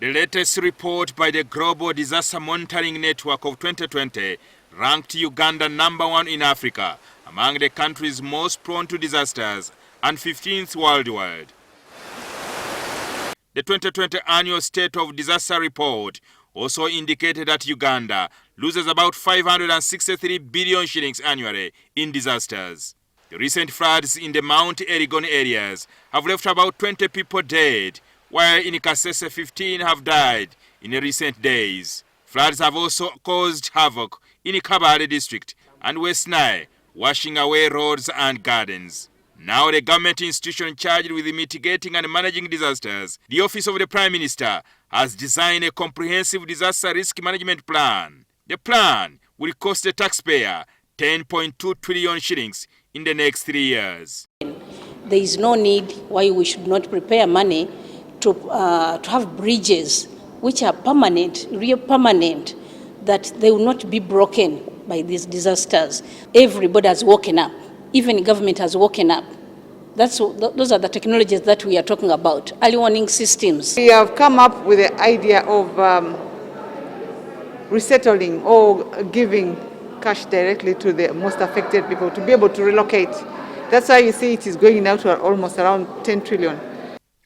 The latest report by the Global Disaster Monitoring Network of 2020 ranked Uganda #1 in Africa among the countries most prone to disasters and 15th worldwide. The 2020 annual State of Disaster Report also indicated that Uganda loses about 563 billion shillings annually in disasters. The recent floods in the Mount Elgon areas have left about 20 people dead, while in Kasese 15 have died in recent days. Floods have also caused havoc in Kabale district and West Nile, washing away roads and gardens. Now the government institution charged with mitigating and managing disasters, the Office of the Prime Minister, has designed a comprehensive disaster risk management plan. The plan will cost the taxpayer 10.2 trillion shillings in the next 3 years. There is no need why we should not prepare money to have bridges which are permanent, real permanent, that they will not be broken by these disasters. Everybody has woken up. Even government has woken up. Those are the technologies that we are talking about, early warning systems. We have come up with the idea of resettling or giving cash directly to the most affected people to be able to relocate. That's why you see it is going now to almost around 10 trillion.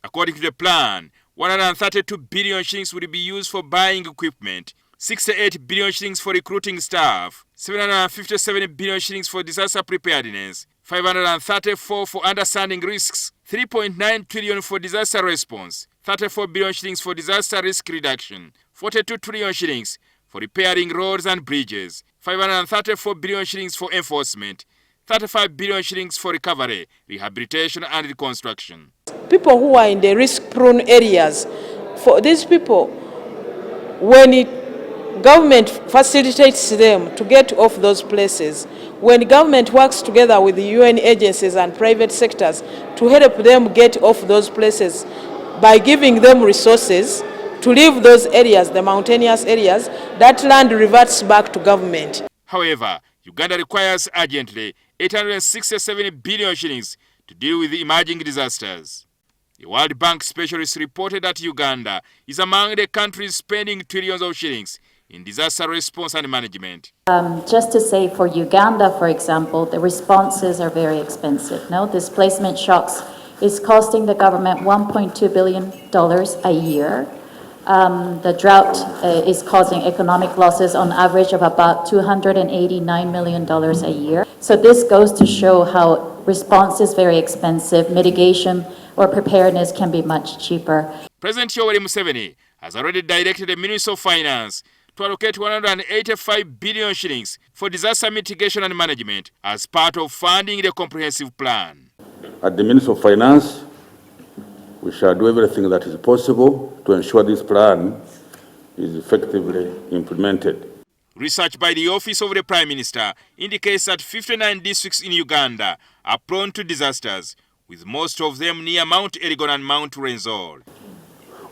According to the plan, 132 billion shillings will be used for buying equipment, 68 billion shillings for recruiting staff, 757 billion shillings for disaster preparedness, 534 for understanding risks, 3.9 trillion for disaster response, 34 billion shillings for disaster risk reduction, 42 trillion shillings for repairing roads and bridges, 534 billion shillings for enforcement, 35 billion shillings for recovery, rehabilitation and reconstruction. People who are in the risk-prone areas, for these people, when government facilitates them to get off those places, when government works together with the UN agencies and private sectors to help them get off those places by giving them resources to leave those areas, the mountainous areas, that land reverts back to government. However, Uganda requires urgently 867 billion shillings to deal with emerging disasters. The World Bank specialist reported that Uganda is among the countries spending trillions of shillings in disaster response and management. Just to say, for Uganda, for example, the responses are very expensive. No, displacement shocks is costing the government $1.2 billion a year. The drought is causing economic losses on average of about $289 million a year. So this goes to show how response is very expensive, mitigation or preparedness can be much cheaper. President Yoweri Museveni has already directed the Minister of Finance to allocate 185 billion shillings for disaster mitigation and management as part of funding the comprehensive plan. At the Minister of Finance, we shall do everything that is possible to ensure this plan is effectively implemented. Research by the Office of the Prime Minister indicates that 59 districts in Uganda are prone to disasters, with most of them near Mount Elgon and Mount Rwenzori.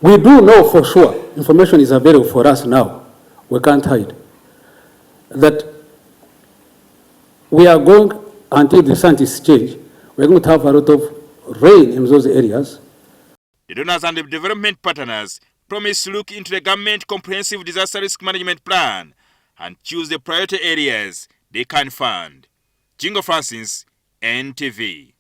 We do know for sure, information is available for us now, we can't hide, that we are going, until the scientists change, we're going to have a lot of rain in those areas. The donors and the development partners promise to look into the government comprehensive disaster risk management plan and choose the priority areas they can fund. Jingo Francis, NTV.